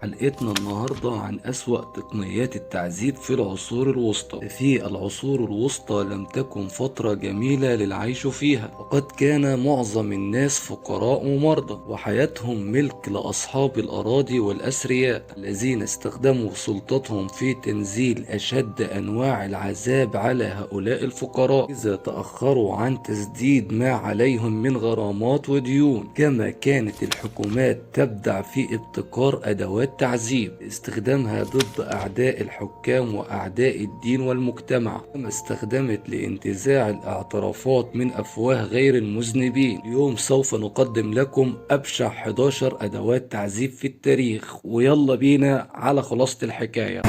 حلقتنا النهاردة عن أسوأ تقنيات التعذيب في العصور الوسطى. في العصور الوسطى لم تكن فترة جميلة للعيش فيها، وقد كان معظم الناس فقراء ومرضى، وحياتهم ملك لأصحاب الأراضي والأثرياء الذين استخدموا سلطتهم في تنزيل أشد أنواع العذاب على هؤلاء الفقراء إذا تأخروا عن تسديد ما عليهم من غرامات وديون. كما كانت الحكومات تبدع في ابتكار أدوات تعذيب استخدامها ضد أعداء الحكام وأعداء الدين والمجتمع، كما استخدمت لانتزاع الاعترافات من أفواه غير المذنبين. اليوم سوف نقدم لكم أبشع 11 أدوات تعذيب في التاريخ، ويلا بينا على خلاصة الحكاية.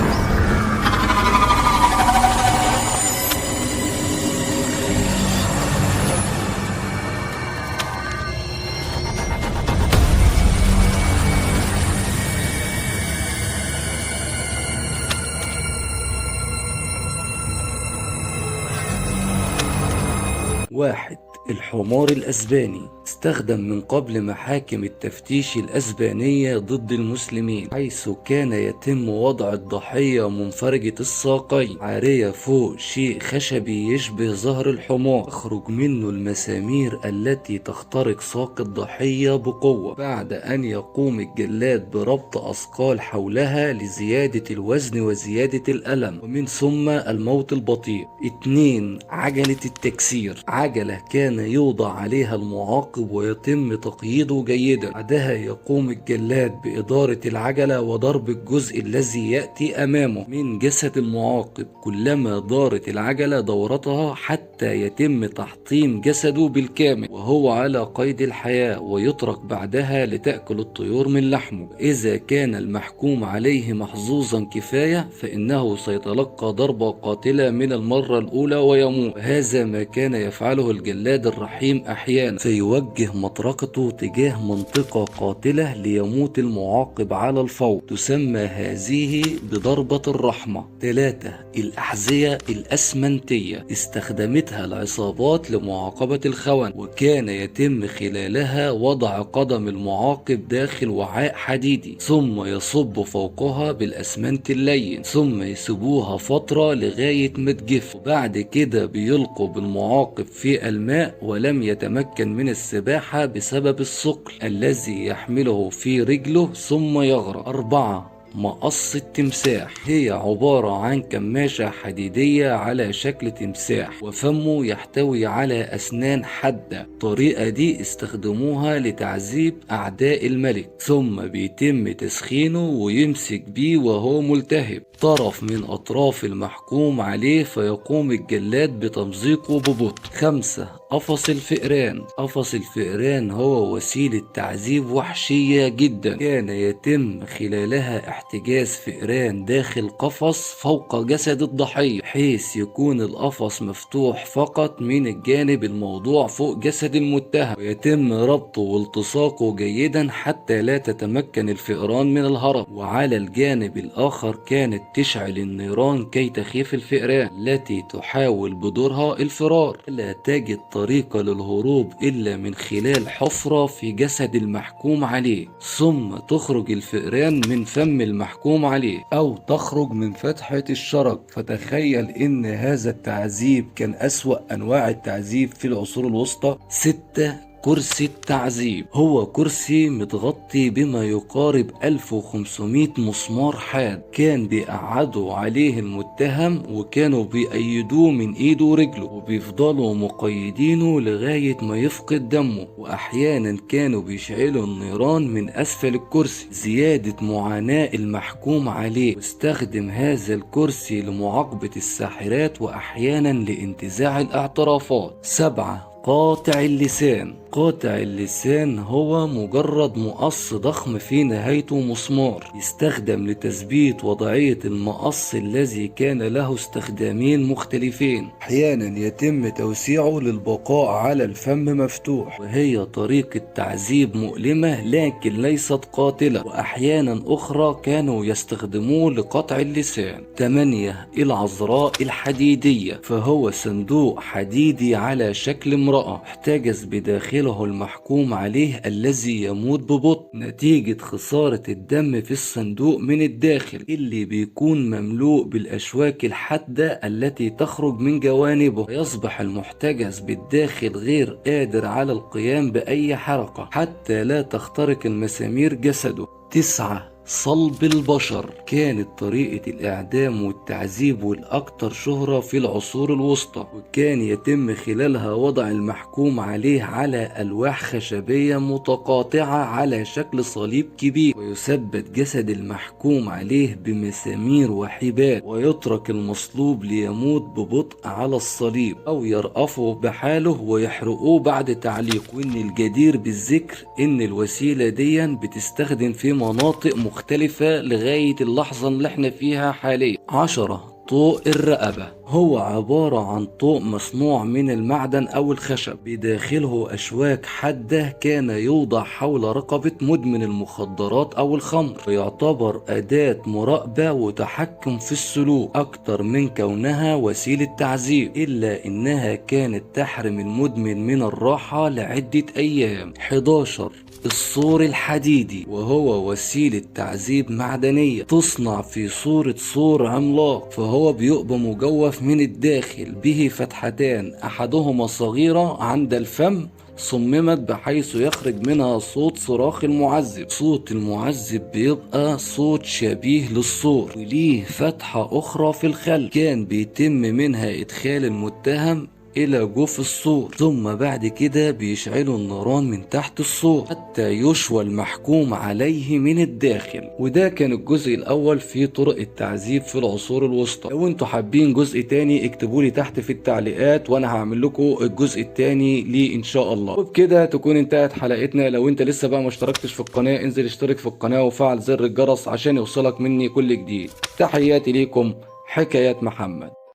واحد، الحمار الأسباني. استخدم من قبل محاكم التفتيش الأسبانية ضد المسلمين، حيث كان يتم وضع الضحية منفرجة الساقين عارية فوق شيء خشبي يشبه ظهر الحمار، تخرج منه المسامير التي تخترق ساق الضحية بقوة، بعد أن يقوم الجلاد بربط أثقال حولها لزيادة الوزن وزيادة الألم، ومن ثم الموت البطيء. 2، عجلة التكسير. عجلة كان يوضع عليها المعاقب ويتم تقييده جيدا، بعدها يقوم الجلاد بإدارة العجلة وضرب الجزء الذي يأتي أمامه من جسد المعاقب كلما دارت العجلة دورتها حتى يتم تحطيم جسده بالكامل وهو على قيد الحياة، ويترك بعدها لتأكل الطيور من لحمه. إذا كان المحكوم عليه محظوظا كفاية فإنه سيتلقى ضربة قاتلة من المرة الأولى ويموت. هذا ما كان يفعله الجلاد الرحيم أحيانا، فيوجه مطرقته تجاه منطقة قاتلة ليموت المعاقب على الفور، تسمى هذه بضربة الرحمة. 3، الأحذية الأسمنتية. استخدمتها العصابات لمعاقبة الخونة، وكان يتم خلالها وضع قدم المعاقب داخل وعاء حديدي ثم يصب فوقها بالأسمنت اللين، ثم يسيبوها فترة لغاية ما تجف، وبعد كده بيلقوا بالمعاقب في الماء ولم يتمكن من السباحة بسبب الثقل الذي يحمله في رجله ثم يغرق. 4، مقص التمساح. هي عبارة عن كماشة حديدية على شكل تمساح، وفمه يحتوي على أسنان حادة. الطريقة دي استخدموها لتعذيب أعداء الملك، ثم بيتم تسخينه ويمسك بيه وهو ملتهب طرف من أطراف المحكوم عليه، فيقوم الجلاد بتمزيقه ببطء. 5، قفص الفئران. قفص الفئران هو وسيلة تعذيب وحشية جدا، كان يتم خلالها احتجاز فئران داخل قفص فوق جسد الضحية، بحيث يكون القفص مفتوح فقط من الجانب الموضوع فوق جسد المتهم، ويتم ربطه والتصاقه جيدا حتى لا تتمكن الفئران من الهرب. وعلى الجانب الآخر كانت تشعل النيران كي تخيف الفئران التي تحاول بدورها الفرار، لا تجد طريقة للهروب إلا من خلال حفرة في جسد المحكوم عليه، ثم تخرج الفئران من فم المحكوم عليه أو تخرج من فتحة الشرج. فتخيل إن هذا التعذيب كان أسوأ أنواع التعذيب في العصور الوسطى. 6، كرسي التعذيب. هو كرسي متغطي بما يقارب 1500 مسمار حاد، كان بيقعدوا عليه المتهم وكانوا بيأيدوه من ايده ورجله، وبيفضلوا مقيدينه لغاية ما يفقد دمه، واحيانا كانوا بيشعلوا النيران من اسفل الكرسي زيادة معاناة المحكوم عليه. واستخدم هذا الكرسي لمعاقبة الساحرات واحيانا لانتزاع الاعترافات. 7، قاطع اللسان. قاطع اللسان هو مجرد مقص ضخم في نهايته مسمار، يستخدم لتثبيت وضعية المقص الذي كان له استخدامين مختلفين. احيانا يتم توسيعه للبقاء على الفم مفتوح، وهي طريقة تعذيب مؤلمة لكن ليست قاتلة، واحيانا اخرى كانوا يستخدموه لقطع اللسان. 8، العذراء الحديدية. فهو صندوق حديدي على شكل امرأة احتجز بداخله المحكوم عليه الذي يموت ببطء نتيجة خسارة الدم في الصندوق من الداخل اللي بيكون مملوء بالأشواك الحادة التي تخرج من جوانبه. يصبح المحتجز بالداخل غير قادر على القيام بأي حركة حتى لا تخترق المسامير جسده. 9. صلب البشر. كانت طريقة الإعدام والتعذيب والأكثر شهرة في العصور الوسطى، وكان يتم خلالها وضع المحكوم عليه على ألواح خشبية متقاطعة على شكل صليب كبير، ويثبت جسد المحكوم عليه بمسامير وحبال، ويترك المصلوب ليموت ببطء على الصليب أو يرأفه بحاله ويحرقوه بعد تعليق. وإن الجدير بالذكر إن الوسيلة دي بتستخدم في مناطق مختلفة لغاية اللحظة اللي احنا فيها حاليا. 10. طوق الرقبة. هو عبارة عن طوق مصنوع من المعدن أو الخشب بداخله أشواك حادة كان يوضع حول رقبة مدمن المخدرات أو الخمر، ويعتبر أداة مراقبة وتحكم في السلوك أكتر من كونها وسيلة تعذيب، إلا إنها كانت تحرم المدمن من الراحة لعدة أيام. 11. الصور الحديدي. وهو وسيلة تعذيب معدنية تصنع في صورة صور عملاق، فهو بيبقى مجوف من الداخل به فتحتان أحدهما صغيرة عند الفم صممت بحيث يخرج منها صوت صراخ المعذب. صوت المعذب بيبقى صوت شبيه للصور، وليه فتحة أخرى في الخلف كان بيتم منها إدخال المتهم إلى جوف الصور، ثم بعد كده بيشعلوا النيران من تحت الصور حتى يشوى المحكوم عليه من الداخل. وده كان الجزء الأول في طرق التعذيب في العصور الوسطى. لو انتوا حابين جزء تاني اكتبولي تحت في التعليقات وانا هعمل لكم الجزء التاني ليه ان شاء الله. وبكده تكون انتهت حلقتنا. لو انت لسه بقى ما اشتركتش في القناة انزل اشترك في القناة وفعل زر الجرس عشان يوصلك مني كل جديد. تحياتي ليكم، حكايات محمد.